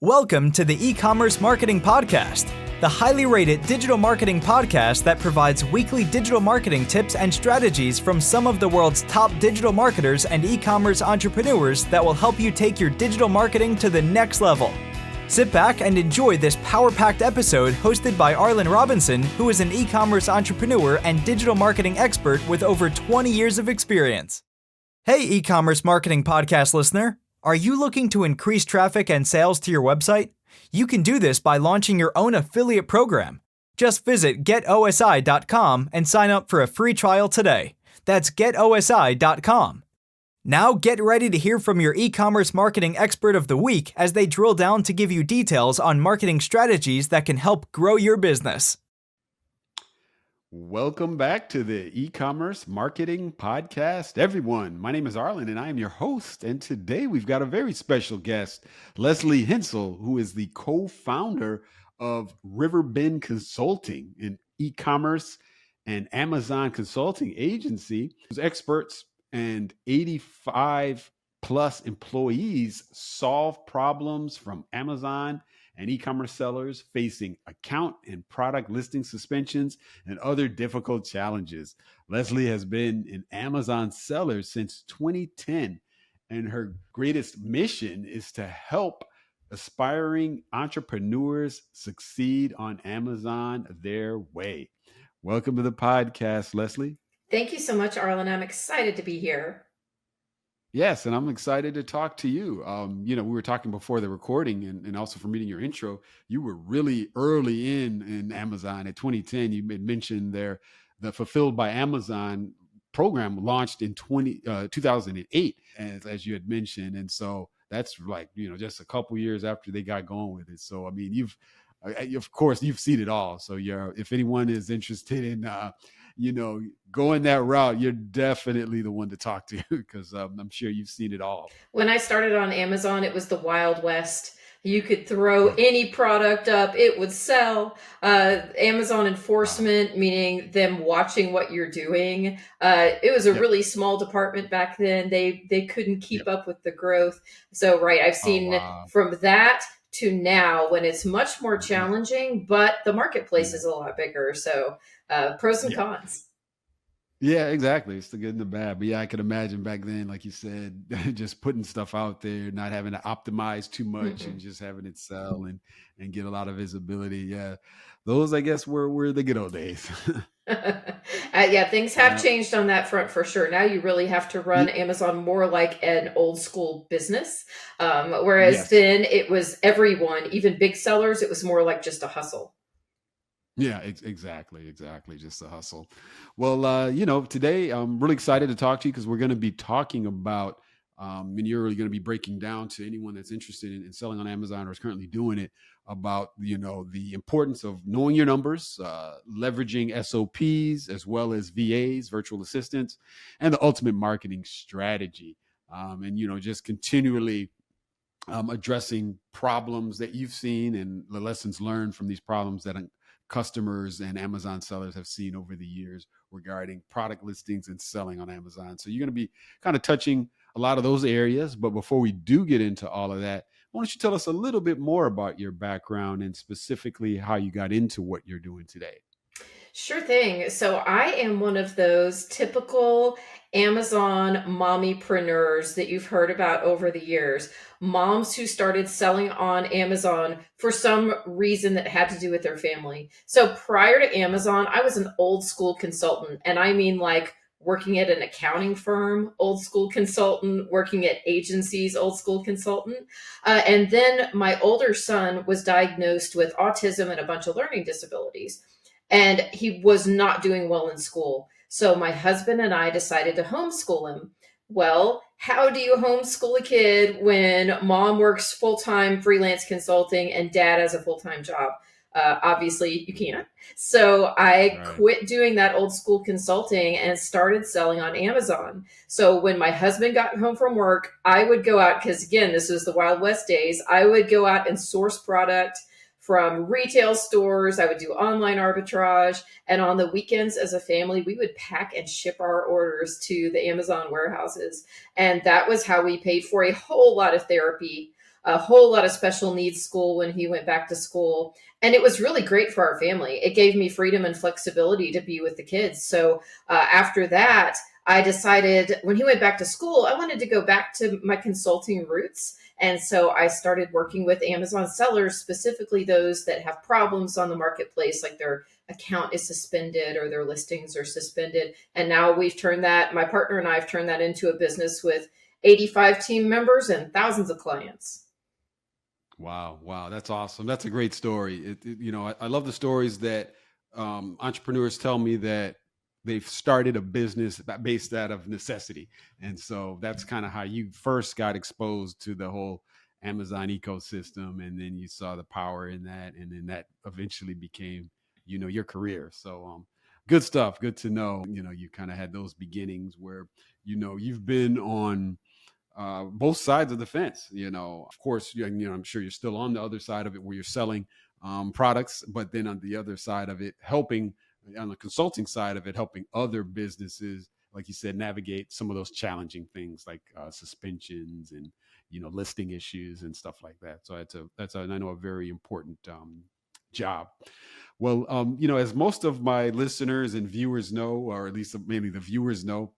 Welcome to the Ecommerce Marketing Podcast, the highly rated digital marketing podcast that provides weekly digital marketing tips and strategies from some of the world's top digital marketers and e-commerce entrepreneurs that will help you take your digital marketing to the next level. Sit back and enjoy this power-packed episode hosted by Arlen Robinson, who is an e-commerce entrepreneur and digital marketing expert with over 20 years of experience. Hey, e-commerce marketing podcast listener. Are you looking to increase traffic and sales to your website? You can do this by launching your own affiliate program. Just visit getosi.com and sign up for a free trial today. That's getosi.com. Now get ready to hear from your e-commerce marketing expert of the week as they drill down to give you details on marketing strategies that can help grow your business. Welcome back to the E-commerce Marketing Podcast, everyone. My name is Arlen, and I am your host. And today we've got a very special guest, Lesley Hensell, who is the co-founder of Riverbend Consulting, an e-commerce and Amazon consulting agency whose experts and 85 plus employees solve problems from Amazon and e-commerce sellers facing account and product listing suspensions and other difficult challenges. Lesley has been an Amazon seller since 2010, and her greatest mission is to help aspiring entrepreneurs succeed on Amazon their way. Welcome to the podcast, Lesley. Thank you so much, Arlen. I'm excited to be here. Yes, and I'm excited to talk to you. We were talking before the recording and also from reading your intro, you were really early in Amazon. At 2010, you had mentioned the Fulfilled by Amazon program launched in 2008, as you had mentioned. And so that's like, just a couple years after they got going with it. So, I mean, of course, you've seen it all. So if anyone is interested in, going that route, you're definitely the one to talk to because I'm sure you've seen it all. When I started on Amazon, it was the Wild West. You could throw any product up, it would sell. Amazon enforcement, meaning them watching what you're doing. It was a really small department back then. They couldn't keep up with the growth. So, right, I've seen from that to now when it's much more challenging, but the marketplace is a lot bigger. So pros and cons. Yeah, exactly. It's the good and the bad. But yeah, I could imagine back then, like you said, just putting stuff out there, not having to optimize too much and just having it sell and get a lot of visibility. Yeah, those, I guess, were the good old days. Things have changed on that front for sure. Now you really have to run Amazon more like an old school business. Whereas then it was everyone, even big sellers, it was more like just a hustle. Yeah, exactly. Just a hustle. Well, today I'm really excited to talk to you because we're going to be talking about, and you're really going to be breaking down to anyone that's interested in selling on Amazon or is currently doing it about, the importance of knowing your numbers, leveraging SOPs as well as VAs, virtual assistants, and the ultimate marketing strategy. Just continually addressing problems that you've seen and the lessons learned from these problems that customers and Amazon sellers have seen over the years regarding product listings and selling on Amazon. So you're going to be kind of touching a lot of those areas. But before we do get into all of that, why don't you tell us a little bit more about your background and specifically how you got into what you're doing today? Sure thing. So I am one of those typical Amazon mommypreneurs that you've heard about over the years. Moms who started selling on Amazon for some reason that had to do with their family. So prior to Amazon, I was an old school consultant. And I mean like working at an accounting firm, old school consultant, working at agencies, old school consultant. And then my older son was diagnosed with autism and a bunch of learning disabilities. And he was not doing well in school. So my husband and I decided to homeschool him. Well, how do you homeschool a kid when mom works full-time freelance consulting and dad has a full-time job? Obviously, you can't. So I quit doing that old school consulting and started selling on Amazon. So when my husband got home from work, I would go out, because again, this was the Wild West days. I would go out and source product from retail stores. I would do online arbitrage. And on the weekends as a family, we would pack and ship our orders to the Amazon warehouses. And that was how we paid for a whole lot of therapy a whole lot of special needs school when he went back to school. And it was really great for our family. It gave me freedom and flexibility to be with the kids. So after that, I decided when he went back to school, I wanted to go back to my consulting roots. And so I started working with Amazon sellers, specifically those that have problems on the marketplace, like their account is suspended or their listings are suspended. And now we've turned that, my partner and I have turned that into a business with 85 team members and thousands of clients. Wow. Wow. That's awesome. That's a great story. I love the stories that entrepreneurs tell me that they've started a business based out of necessity. And so that's kind of how you first got exposed to the whole Amazon ecosystem. And then you saw the power in that. And then that eventually became, your career. So good stuff. Good to know. You kind of had those beginnings where, you've been on both sides of the fence. Of course, I'm sure you're still on the other side of it where you're selling products, but then on the other side of it, helping on the consulting side of it, helping other businesses, like you said, navigate some of those challenging things like suspensions and, listing issues and stuff like that. So that's I know a very important job. Well, as most of my listeners and viewers know, or at least mainly the viewers know,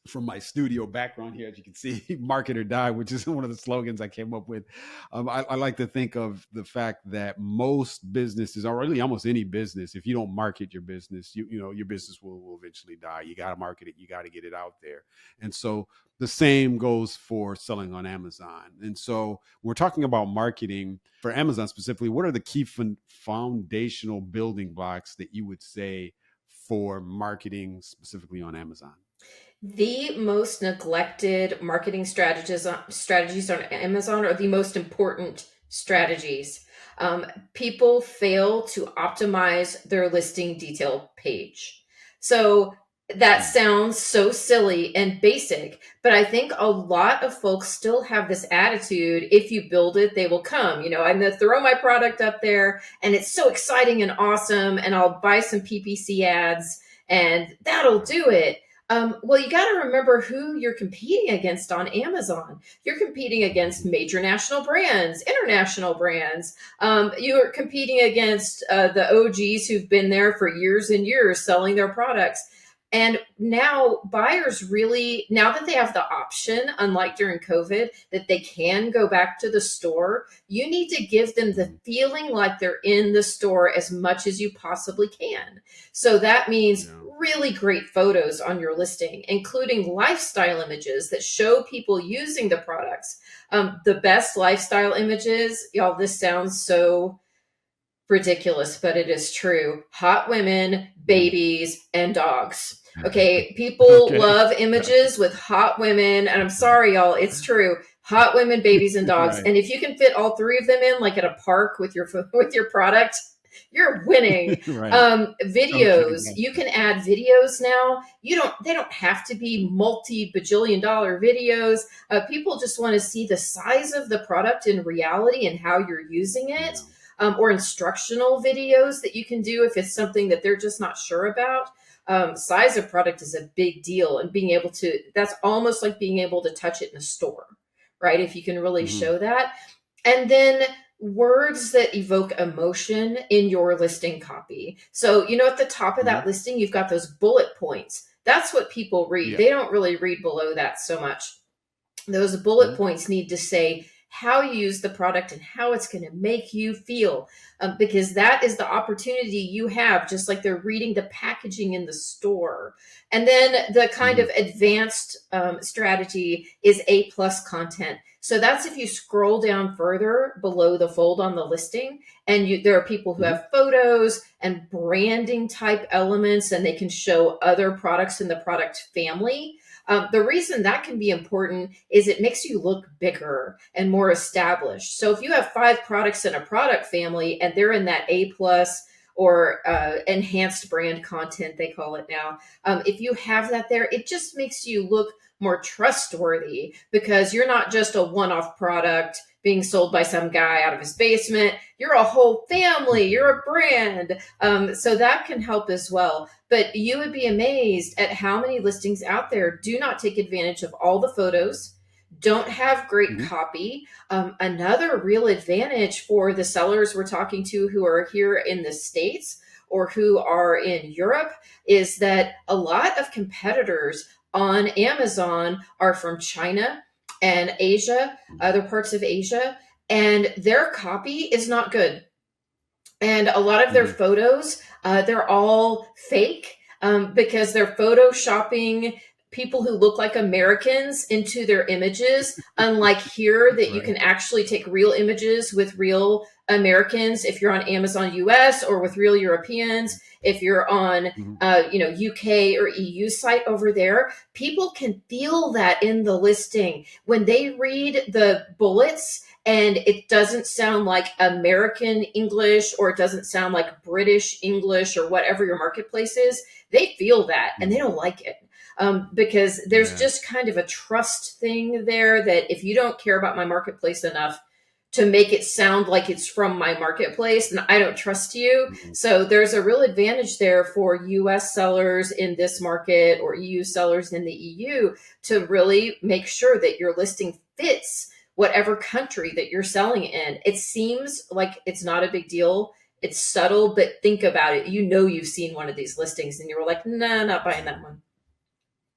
from my studio background here, as you can see, market or die, which is one of the slogans I came up with. I like to think of the fact that most businesses, or really almost any business, if you don't market your business, your business will eventually die. You got to market it. You got to get it out there. And so the same goes for selling on Amazon. And so when we're talking about marketing for Amazon specifically, what are the key foundational building blocks that you would say for marketing specifically on Amazon? The most neglected marketing strategies on Amazon are the most important strategies. People fail to optimize their listing detail page. So that sounds so silly and basic, but I think a lot of folks still have this attitude, if you build it, they will come. I'm going to throw my product up there and it's so exciting and awesome, and I'll buy some PPC ads and that'll do it. Well, you got to remember who you're competing against on Amazon. You're competing against major national brands, international brands. You're competing against the OGs who've been there for years and years selling their products. And now buyers really, now that they have the option, unlike during COVID, that they can go back to the store, you need to give them the feeling like they're in the store as much as you possibly can. So that means really great photos on your listing, including lifestyle images that show people using the products. The best lifestyle images, y'all, this sounds so ridiculous, but it is true. Hot women, babies, and dogs. Okay, people love images with hot women, and I'm sorry, y'all, it's true. Hot women, babies, and dogs. Right. And if you can fit all three of them in, like at a park with your product, you're winning. Right. Videos, you can add videos now. They don't have to be multi-bajillion-dollar videos. People just want to see the size of the product in reality and how you're using it. Or instructional videos that you can do if it's something that they're just not sure about. Size of product is a big deal, and being able to, that's almost like being able to touch it in a store, right? If you can really show that. And then words that evoke emotion in your listing copy. So, at the top of that listing, you've got those bullet points. That's what people read. They don't really read below that so much. Those bullet points need to say how you use the product and how it's going to make you feel, because that is the opportunity you have, just like they're reading the packaging in the store. And then the kind of advanced strategy is A+ content. So that's if you scroll down further below the fold on the listing, and there are people who have photos and branding type elements, and they can show other products in the product family. The reason that can be important is it makes you look bigger and more established. So if you have 5 products in a product family and they're in that A+ or enhanced brand content, they call it now, if you have that there, it just makes you look more trustworthy, because you're not just a one-off product being sold by some guy out of his basement. You're a whole family. You're a brand. So that can help as well. But you would be amazed at how many listings out there do not take advantage of all the photos, don't have great Mhm. copy. Another real advantage for the sellers we're talking to who are here in the States or who are in Europe is that a lot of competitors on Amazon are from China and Asia, other parts of Asia, and their copy is not good. And a lot of their Mhm. photos, they're all fake because they're photoshopping people who look like Americans into their images. Unlike here, that you Right. can actually take real images with real Americans if you're on Amazon US or with real Europeans. If you're on, Mhm. UK or EU site over there, people can feel that in the listing when they read the bullets and it doesn't sound like American English or it doesn't sound like British English or whatever your marketplace is. They feel that and they Mhm. don't like it. Because there's Yeah. just kind of a trust thing there that if you don't care about my marketplace enough to make it sound like it's from my marketplace, then I don't trust you. Mhm. So there's a real advantage there for US sellers in this market or EU sellers in the EU to really make sure that your listing fits whatever country that you're selling in. It seems like it's not a big deal. It's subtle, but think about it. You know, you've seen one of these listings and you were like, nah, not buying that one.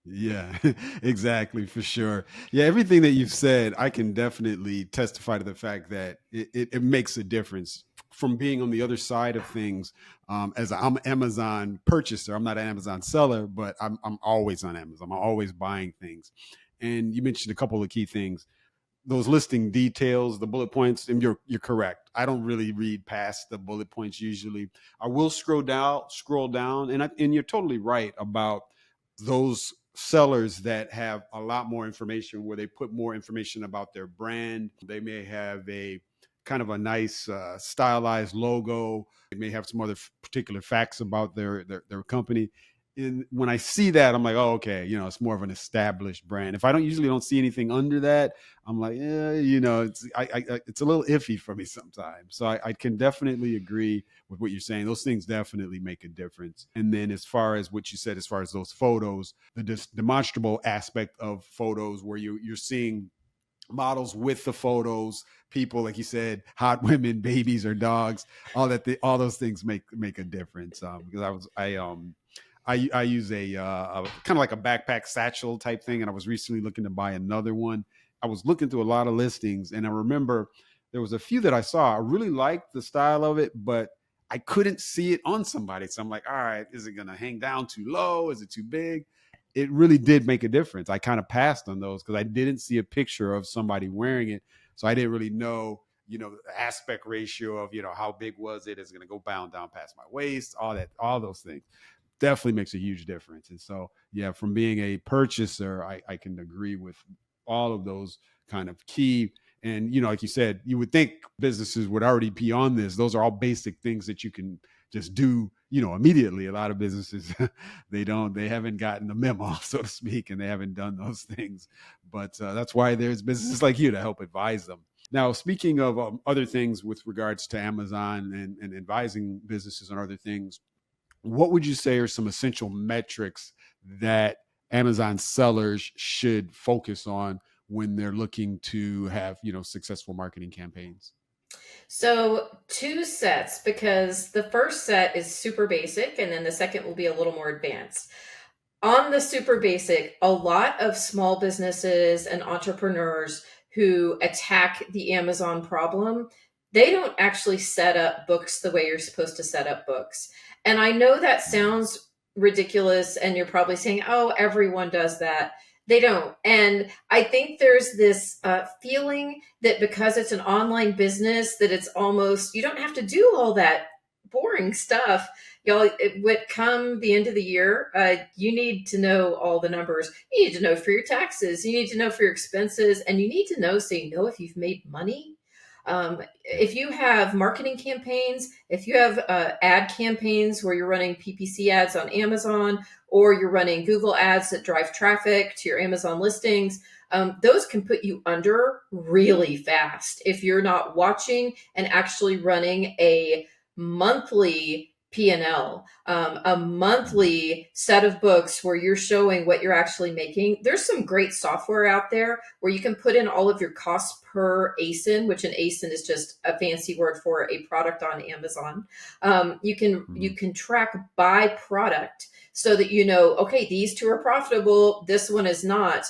Yeah, exactly, for sure. Yeah, everything that you've said, I can definitely testify to the fact that it makes a difference from being on the other side of things. As I'm an Amazon purchaser, I'm not an Amazon seller, but I'm always on Amazon. I'm always buying things. And you mentioned a couple of key things, those listing details, the bullet points, and you're correct. I don't really read past the bullet points usually. I will scroll down, and you're totally right about those sellers that have a lot more information where they put more information about their brand. They may have a kind of a nice stylized logo. They may have some other particular facts about their company. When I see that, I'm like, oh, okay, it's more of an established brand. If I don't usually don't see anything under that, I'm like, yeah, it's a little iffy for me sometimes. So I can definitely agree with what you're saying. Those things definitely make a difference. And then as far as what you said, as far as those photos, the demonstrable aspect of photos where you're seeing models with the photos, people like you said, hot women, babies or dogs, all those things make a difference. Because I use a kind of like a backpack satchel type thing, and I was recently looking to buy another one. I was looking through a lot of listings, and I remember there was a few that I saw. I really liked the style of it, but I couldn't see it on somebody. So I'm like, all right, is it going to hang down too low? Is it too big? It really did make a difference. I kind of passed on those because I didn't see a picture of somebody wearing it, so I didn't really know, the aspect ratio of, how big was it? Is it going to go bound down past my waist? All those things definitely makes a huge difference. And so, yeah, from being a purchaser, I can agree with all of those kind of key. And, like you said, you would think businesses would already be on this. Those are all basic things that you can just do, immediately. A lot of businesses, they haven't gotten the memo, so to speak, and they haven't done those things. But that's why there's businesses like you to help advise them. Now, speaking of other things with regards to Amazon and advising businesses on other things, what would you say are some essential metrics that Amazon sellers should focus on when they're looking to have, successful marketing campaigns? So, two sets because the first set is super basic and then the second will be a little more advanced. On the super basic, a lot of small businesses and entrepreneurs who attack the Amazon problem, they don't actually set up books the way you're supposed to set up books. And I know that Mhm. sounds ridiculous, and you're probably saying, oh, everyone does that. They don't. And I think there's this feeling that because it's an online business, that it's almost, you don't have to do all that boring stuff. Y'all, it would come the end of the year. You need to know all the numbers. You need to know for your taxes. You need to know for your expenses, and you need to know so you know if you've made money. Yeah. If you have marketing campaigns, if you have ad campaigns where you're running PPC ads on Amazon, or you're running Google ads that drive traffic to your Amazon listings, those can put you under really fast if you're not watching and actually running a monthly P&L, a monthly set of books where you're showing what you're actually making. There's some great software out there where you can put in all of your costs per ASIN, which an ASIN is just a fancy word for a product on Amazon. You can track by product so that you know, okay, these two are profitable, this one is not.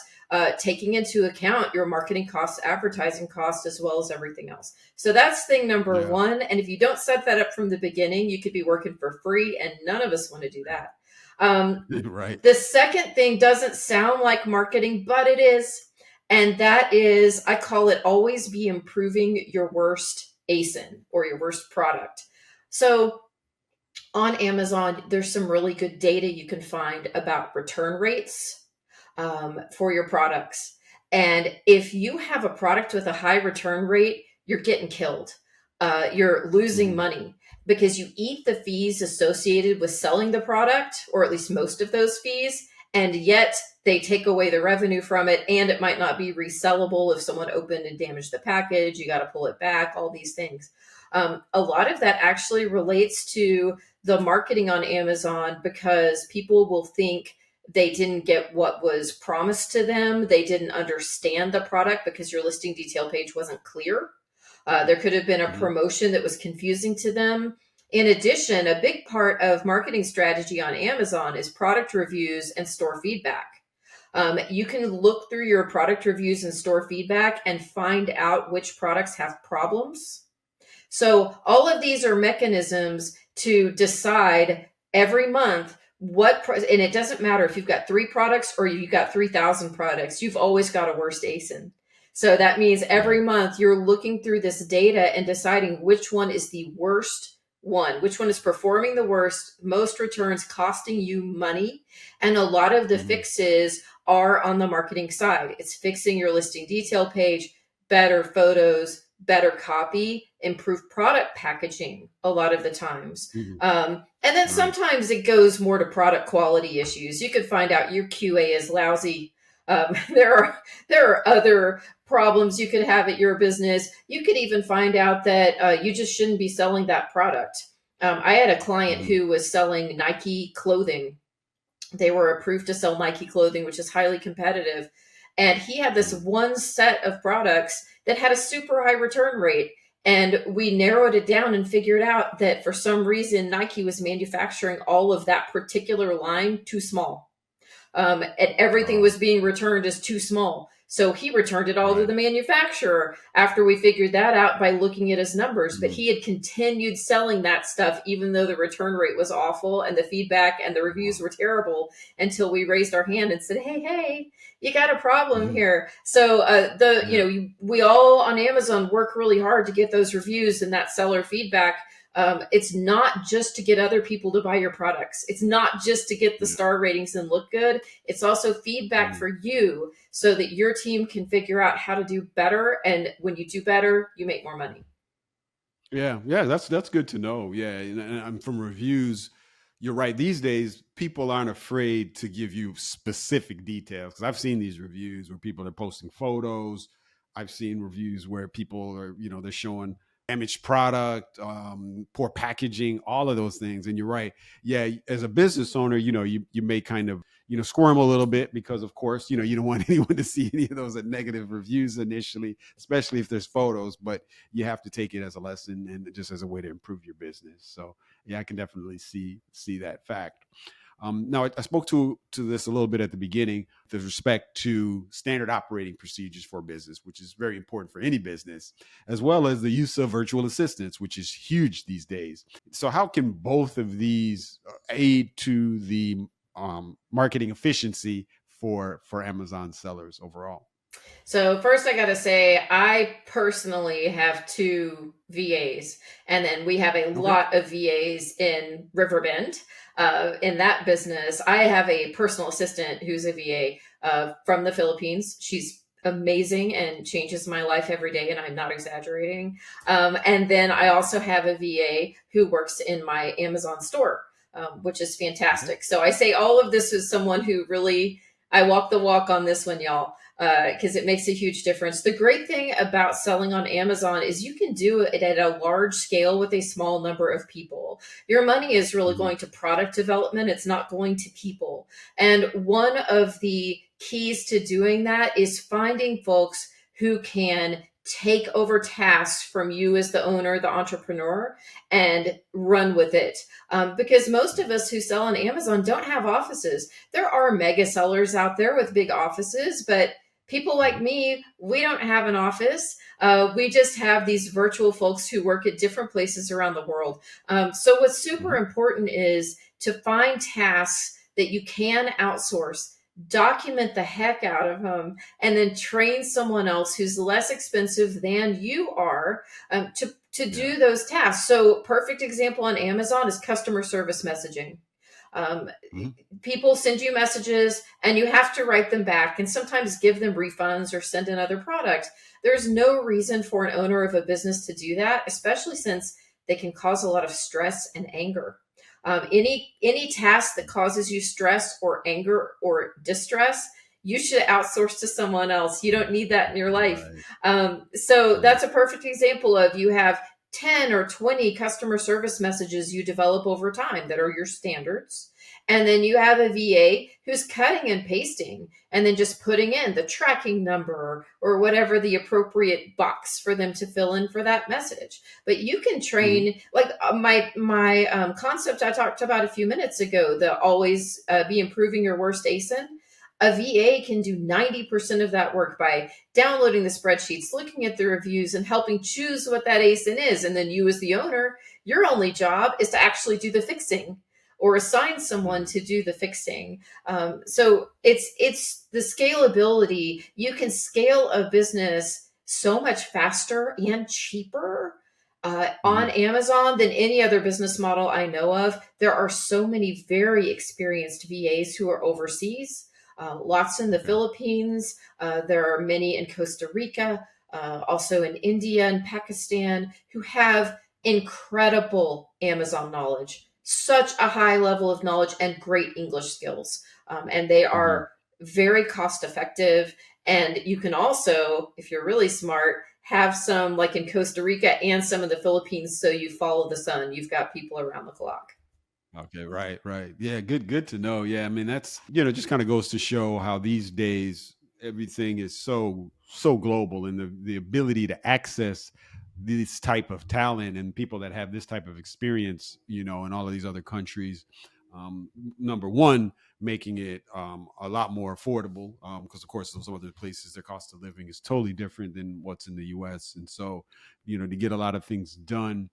Taking into account your marketing costs, advertising costs, as well as everything else. So that's thing number one. And if you don't set that up from the beginning, you could be working for free, and none of us want to do that. Right. The second thing doesn't sound like marketing, but it is. And that is, I call it always be improving your worst ASIN or your worst product. So on Amazon, there's some really good data you can find about return rates for your products. And if you have a product with a high return rate, you're getting killed. You're losing money because you eat the fees associated with selling the product, or at least most of those fees, and yet they take away the revenue from it, and it might not be resellable if someone opened and damaged the package. You got to pull it back, all these things. A lot of that actually relates to the marketing on Amazon, because people will think they didn't get what was promised to them. They didn't understand the product because your listing detail page wasn't clear. There could have been a promotion that was confusing to them. In addition, a big part of marketing strategy on Amazon is product reviews and store feedback. You can look through your product reviews and store feedback and find out which products have problems. So all of these are mechanisms to decide every month and it doesn't matter if you've got 3 products or you've got 3,000 products, you've always got a worst ASIN. So that means every month you're looking through this data and deciding which one is the worst one, which one is performing the worst, most returns, costing you money. And a lot of the fixes are on the marketing side. It's fixing your listing detail page, better photos, better copy, improved product packaging a lot of the times. And then sometimes it goes more to product quality issues. You could find out your QA is lousy. There are other problems you could have at your business. You could even find out that you just shouldn't be selling that product. I had a client who was selling Nike clothing. They were approved to sell Nike clothing, which is highly competitive. And he had this one set of products that had a super high return rate. And we narrowed it down and figured out that for some reason, Nike was manufacturing all of that particular line too small. And everything was being returned as too small. So he returned it all to the manufacturer after we figured that out by looking at his numbers. But he had continued selling that stuff, even though the return rate was awful and the feedback and the reviews were terrible, until we raised our hand and said, hey, you got a problem here. So we all on Amazon work really hard to get those reviews and that seller feedback. It's not just to get other people to buy your products. It's not just to get the star ratings and look good. It's also feedback for you so that your team can figure out how to do better. And when you do better, you make more money. Yeah, that's good to know. Yeah, and from reviews, you're right. These days, people aren't afraid to give you specific details, because I've seen these reviews where people are posting photos. I've seen reviews where people are, they're showing damaged product, poor packaging, all of those things. And you're right. Yeah, as a business owner, you may kind of, squirm a little bit because, of course, you don't want anyone to see any of those negative reviews initially, especially if there's photos, but you have to take it as a lesson and just as a way to improve your business. So yeah, I can definitely see that fact. Now, I spoke to this a little bit at the beginning with respect to standard operating procedures for business, which is very important for any business, as well as the use of virtual assistants, which is huge these days. So how can both of these aid to the marketing efficiency for Amazon sellers overall? So first I got to say, I personally have 2 VAs, and then we have a lot of VAs in Riverbend. In that business, I have a personal assistant who's a VA from the Philippines. She's amazing and changes my life every day, and I'm not exaggerating. And then I also have a VA who works in my Amazon store, which is fantastic. So I say all of this as someone who really, I walk the walk on this one, y'all. because it makes a huge difference. The great thing about selling on Amazon is you can do it at a large scale with a small number of people. Your money is really Mm-hmm. going to product development. It's not going to people. And one of the keys to doing that is finding folks who can take over tasks from you as the owner, the entrepreneur, and run with it. Because most of us who sell on Amazon don't have offices. There are mega sellers out there with big offices, but people like me, we don't have an office. We just have these virtual folks who work at different places around the world. So what's super important is to find tasks that you can outsource, document the heck out of them, and then train someone else who's less expensive than you are to do those tasks. So perfect example on Amazon is customer service messaging. Um, Mm-hmm. People send you messages and you have to write them back and sometimes give them refunds or send another product. There's no reason for an owner of a business to do that, especially since they can cause a lot of stress and anger. Any task that causes you stress or anger or distress, you should outsource to someone else. You don't need that in your life. So that's a perfect example of you have 10 or 20 customer service messages you develop over time that are your standards. And then you have a VA who's cutting and pasting and then just putting in the tracking number or whatever the appropriate box for them to fill in for that message. But you can train, like my concept I talked about a few minutes ago, the always be improving your worst ASIN. A VA can do 90% of that work by downloading the spreadsheets, looking at the reviews, and helping choose what that ASIN is. And then you as the owner, your only job is to actually do the fixing or assign someone to do the fixing. So it's the scalability. You can scale a business so much faster and cheaper on Amazon than any other business model I know of. There are so many very experienced VAs who are overseas. Lots in the Philippines. There are many in Costa Rica, also in India and Pakistan, who have incredible Amazon knowledge, such a high level of knowledge and great English skills. And they are very cost effective. And you can also, if you're really smart, have some like in Costa Rica and some in the Philippines. So you follow the sun. You've got people around the clock. Okay, right. Yeah, good to know. Yeah, I mean that's just kind of goes to show how these days everything is so global, and the ability to access this type of talent and people that have this type of experience, in all of these other countries. Number one, making it a lot more affordable, because of course in some other places their cost of living is totally different than what's in the U.S. And so, to get a lot of things done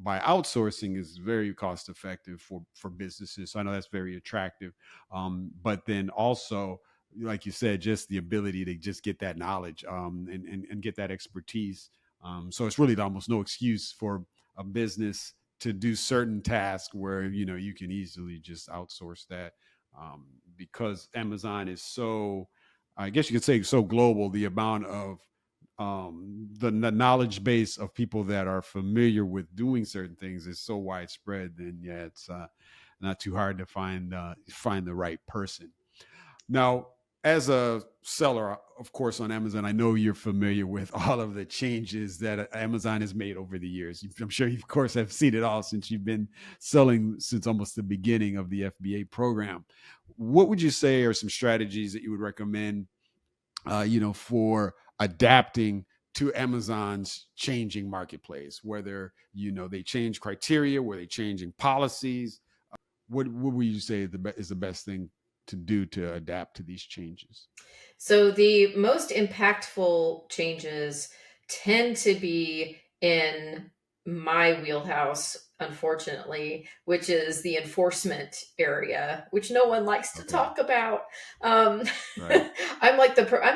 by outsourcing is very cost effective for businesses. So I know that's very attractive. But then also, like you said, just the ability to just get that knowledge and get that expertise. So it's really almost no excuse for a business to do certain tasks where you can easily just outsource that, because Amazon is so, I guess you could say, so global. The amount of the knowledge base of people that are familiar with doing certain things is so widespread. Then it's not too hard to find the right person. Now, as a seller, of course, on Amazon, I know you're familiar with all of the changes that Amazon has made over the years. I'm sure you, of course, have seen it all since you've been selling since almost the beginning of the FBA program. What would you say are some strategies that you would recommend, for adapting to Amazon's changing marketplace, whether, they change criteria, where they changing policies? What would you say is the best thing to do to adapt to these changes? So the most impactful changes tend to be in my wheelhouse, unfortunately, which is the enforcement area, which no one likes to talk about. Right. I'm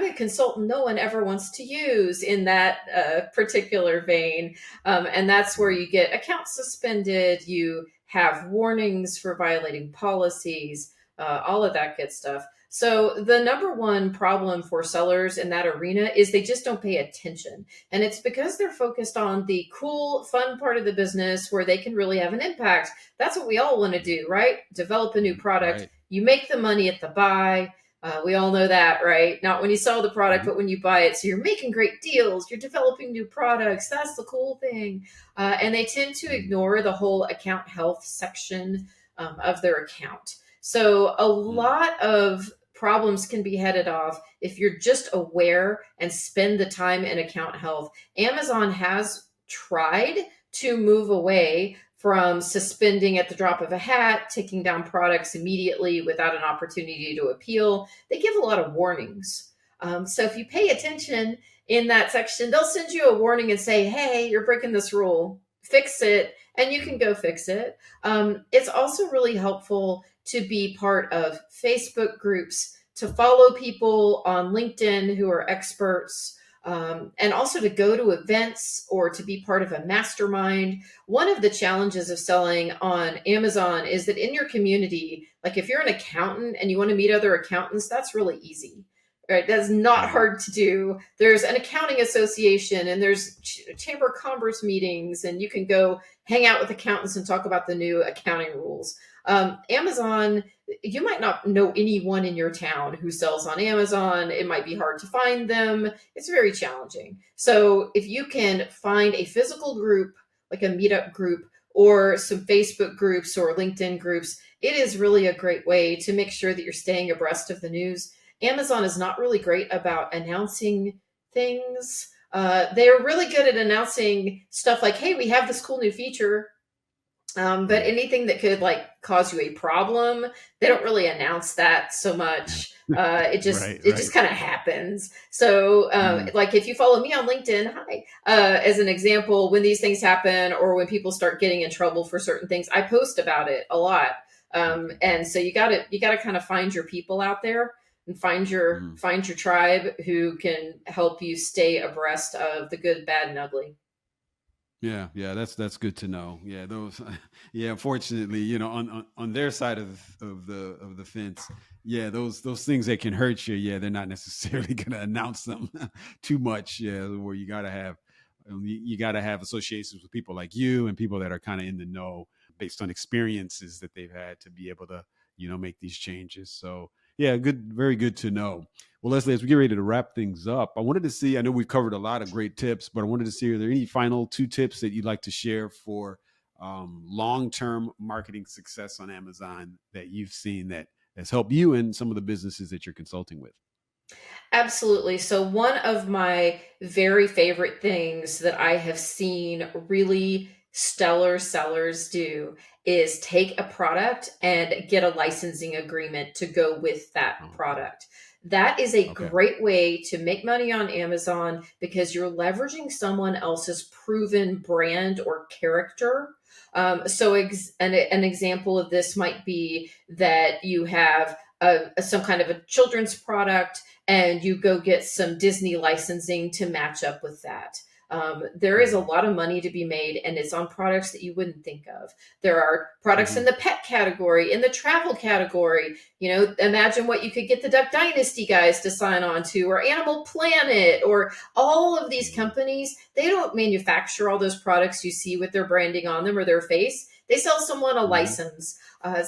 a consultant no one ever wants to use in that particular vein. And that's where you get accounts suspended, you have warnings for violating policies, all of that good stuff. So the number one problem for sellers in that arena is they just don't pay attention. And it's because they're focused on the cool, fun part of the business where they can really have an impact. That's what we all want to do, right? Develop a new product. Right. You make the money at the buy. We all know that, right? Not when you sell the product, Mhm. but when you buy it. So you're making great deals, you're developing new products. That's the cool thing. And they tend to Mhm. ignore the whole account health section of their account. So a Mhm. lot of problems can be headed off if you're just aware and spend the time in account health. Amazon has tried to move away from suspending at the drop of a hat, taking down products immediately without an opportunity to appeal. They give a lot of warnings. So if you pay attention in that section, they'll send you a warning and say, hey, you're breaking this rule, fix it, and you can go fix it. It's also really helpful to be part of Facebook groups, to follow people on LinkedIn who are experts, and also to go to events or to be part of a mastermind. One of the challenges of selling on Amazon is that in your community, like if you're an accountant and you want to meet other accountants, that's really easy. Right? That's not Mhm. hard to do. There's an accounting association and there's chamber of commerce meetings, and you can go hang out with accountants and talk about the new accounting rules. Amazon, you might not know anyone in your town who sells on Amazon. It might be hard to find them. It's very challenging. So if you can find a physical group, like a meetup group, or some Facebook groups or LinkedIn groups, it is really a great way to make sure that you're staying abreast of the news. Amazon is not really great about announcing things. They're really good at announcing stuff like, hey, we have this cool new feature. But Mhm. anything that could like cause you a problem, they don't really announce that so much. It just Right, it just right. kind of happens. So, Mhm. like if you follow me on LinkedIn, hi, as an example, when these things happen or when people start getting in trouble for certain things, I post about it a lot. Okay. And so you got to kind of find your people out there and Mhm. find your tribe who can help you stay abreast of the good, bad, and ugly. Yeah, yeah, that's good to know. Yeah, those, yeah. Unfortunately, you know, on their side of the fence, yeah, those things that can hurt you, yeah, they're not necessarily going to announce them too much. Yeah, where you got to have associations with people like you and people that are kind of in the know based on experiences that they've had to be able to, make these changes. So yeah, good, very good to know. Well, Lesley, as we get ready to wrap things up, I wanted to see, I know we've covered a lot of great tips, but I wanted to see, are there any final two tips that you'd like to share for long term marketing success on Amazon that you've seen that has helped you and some of the businesses that you're consulting with? Absolutely. So, one of my very favorite things that I have seen really stellar sellers do is take a product and get a licensing agreement to go with that Okay. product. That is a Okay. great way to make money on Amazon because you're leveraging someone else's proven brand or character. An example of this might be that you have some kind of a children's product and you go get some Disney licensing to match up with that. There is a Mhm. lot of money to be made, and it's on products that you wouldn't think of. There are products in Mhm. the pet category, in the travel category. Imagine what you could get the Duck Dynasty guys to sign on to, or Animal Planet, or all of these Mhm. companies. They don't manufacture all those products you see with their branding on them or their face. They sell someone a Mhm. license.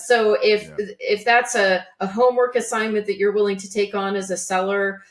So Yeah. if that's a homework assignment that you're willing to take on as a seller,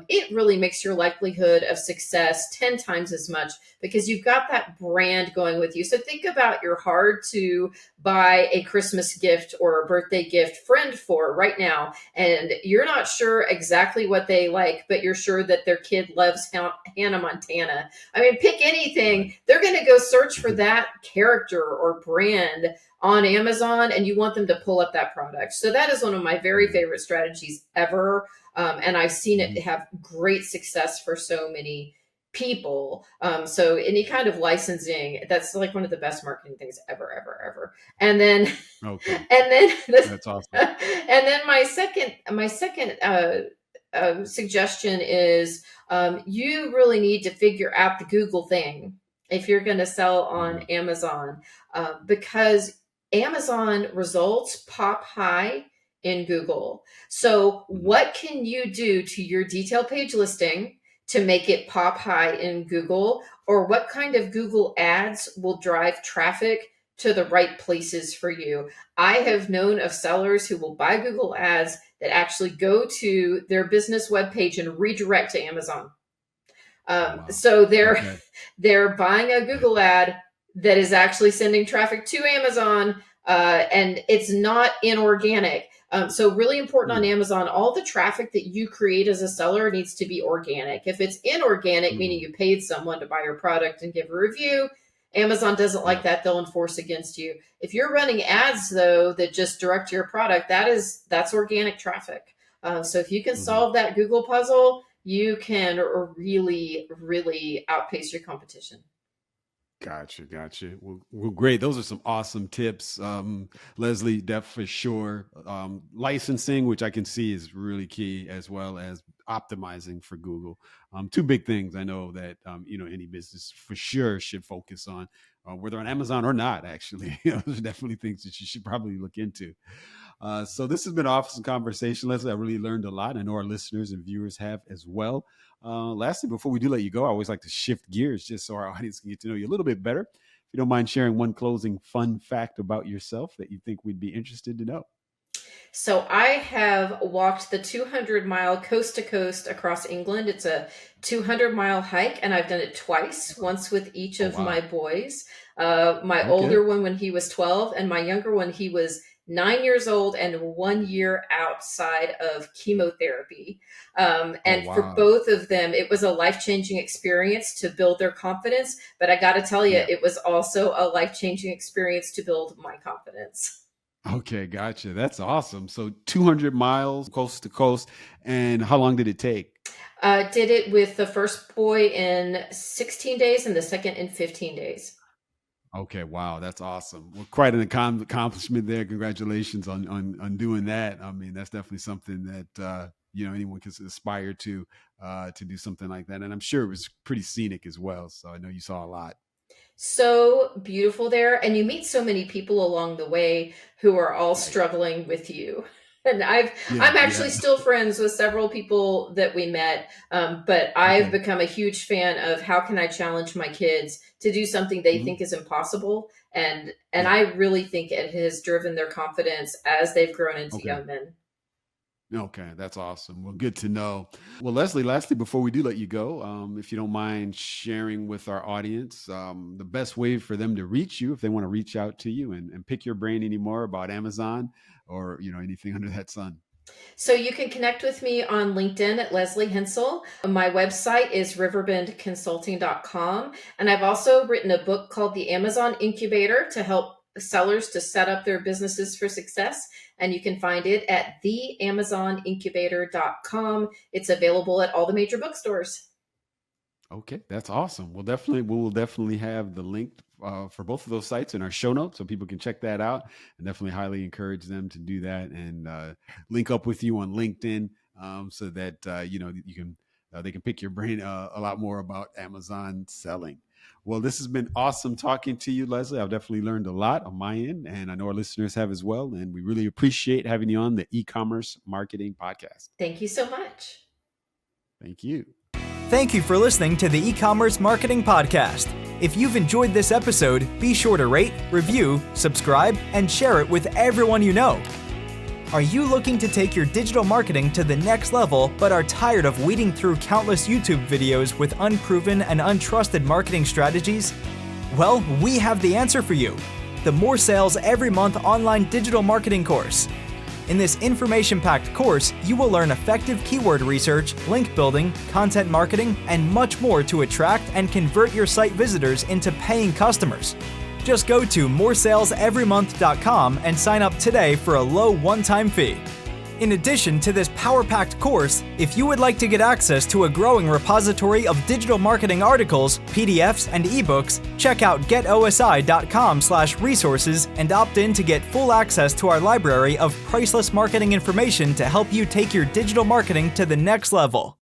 it really makes your likelihood of success 10 times as much because you've got that brand going with you. So think about your hard to buy a Christmas gift or a birthday gift friend for right now, and you're not sure exactly what they like, but you're sure that their kid loves Hannah Montana. I mean, pick Right. anything. They're going to go search for that character or brand on Amazon, and you want them to pull up that product. So that is one of my very Mhm. favorite strategies ever. And I've seen it Mhm. have great success for so many people. So any kind of licensing, that's like one of the best marketing things ever, ever, ever. And then, Okay. and then, That's awesome. and then my second suggestion is you really need to figure out the Google thing if you're going to sell on Mhm. Amazon, because Amazon results pop high in Google. So, Mhm. what can you do to your detail page listing to make it pop high in Google? Or what kind of Google ads will drive traffic to the right places for you? I have known of sellers who will buy Google ads, that actually go to their business webpage and redirect to Amazon. Wow. So they're Okay. they're buying a Google ad that is actually sending traffic to Amazon, and it's not inorganic. So really important on Amazon, all the traffic that you create as a seller needs to be organic. If it's inorganic, meaning you paid someone to buy your product and give a review, Amazon doesn't like that. They'll enforce against you. If you're running ads, though, that just direct to your product, that's organic traffic. So if you can solve that Google puzzle, you can really, really outpace your competition. Gotcha. Well, great. Those are some awesome tips, Lesley. For sure. Licensing, which I can see is really key, as well as optimizing for Google. Two big things I know that any business for sure should focus on, whether on Amazon or not. Actually, those are definitely things that you should probably look into. So this has been an awesome conversation, Lesley. I really learned a lot. I know our listeners and viewers have as well. Lastly, before we do let you go, I always like to shift gears just so our audience can get to know you a little bit better. If you don't mind sharing one closing fun fact about yourself that you think we'd be interested to know. So I have walked the 200-mile coast to coast across England. It's a 200-mile hike, and I've done it twice, once with each of my boys. My older one when he was 12, and my younger one, he was 9 years old and 1 year outside of chemotherapy. For both of them, it was a life-changing experience to build their confidence. But I got to tell you, it was also a life-changing experience to build my confidence. Okay, gotcha. That's awesome. So 200 miles coast to coast. And how long did it take? Did it with the first boy in 16 days and the second in 15 days. Okay, wow, that's awesome. Well, quite an accomplishment there. Congratulations on doing that. I mean, that's definitely something that anyone can aspire to do something like that. And I'm sure it was pretty scenic as well. So I know you saw a lot. So beautiful there, and you meet so many people along the way who are all struggling with you. And I'm actually still friends with several people that we met, but I've become a huge fan of how can I challenge my kids to do something they think is impossible, and I really think it has driven their confidence as they've grown into young men. Okay, that's awesome. Well, good to know. Well, Lesley, lastly, before we do let you go, if you don't mind sharing with our audience the best way for them to reach you if they want to reach out to you and pick your brain anymore about Amazon or anything under that sun. So you can connect with me on LinkedIn at Lesley Hensell. My website is riverbendconsulting.com. And I've also written a book called The Amazon Incubator to help sellers to set up their businesses for success. And you can find it at theamazonincubator.com. It's available at all the major bookstores. Okay, that's awesome. We will definitely have the link for both of those sites in our show notes so people can check that out, and definitely highly encourage them to do that and link up with you on LinkedIn so that they can pick your brain a lot more about Amazon selling. Well, this has been awesome talking to you, Lesley. I've definitely learned a lot on my end, and I know our listeners have as well. And we really appreciate having you on the Ecommerce Marketing Podcast. Thank you so much. Thank you. Thank you for listening to the Ecommerce Marketing Podcast. If you've enjoyed this episode, be sure to rate, review, subscribe, and share it with everyone you know. Are you looking to take your digital marketing to the next level but are tired of weeding through countless YouTube videos with unproven and untrusted marketing strategies? Well, we have the answer for you. The More Sales Every Month online digital marketing course. In this information-packed course, you will learn effective keyword research, link building, content marketing, and much more to attract and convert your site visitors into paying customers. Just go to moresaleseverymonth.com and sign up today for a low one-time fee. In addition to this power-packed course, if you would like to get access to a growing repository of digital marketing articles, PDFs, and ebooks, check out getosi.com/resources and opt in to get full access to our library of priceless marketing information to help you take your digital marketing to the next level.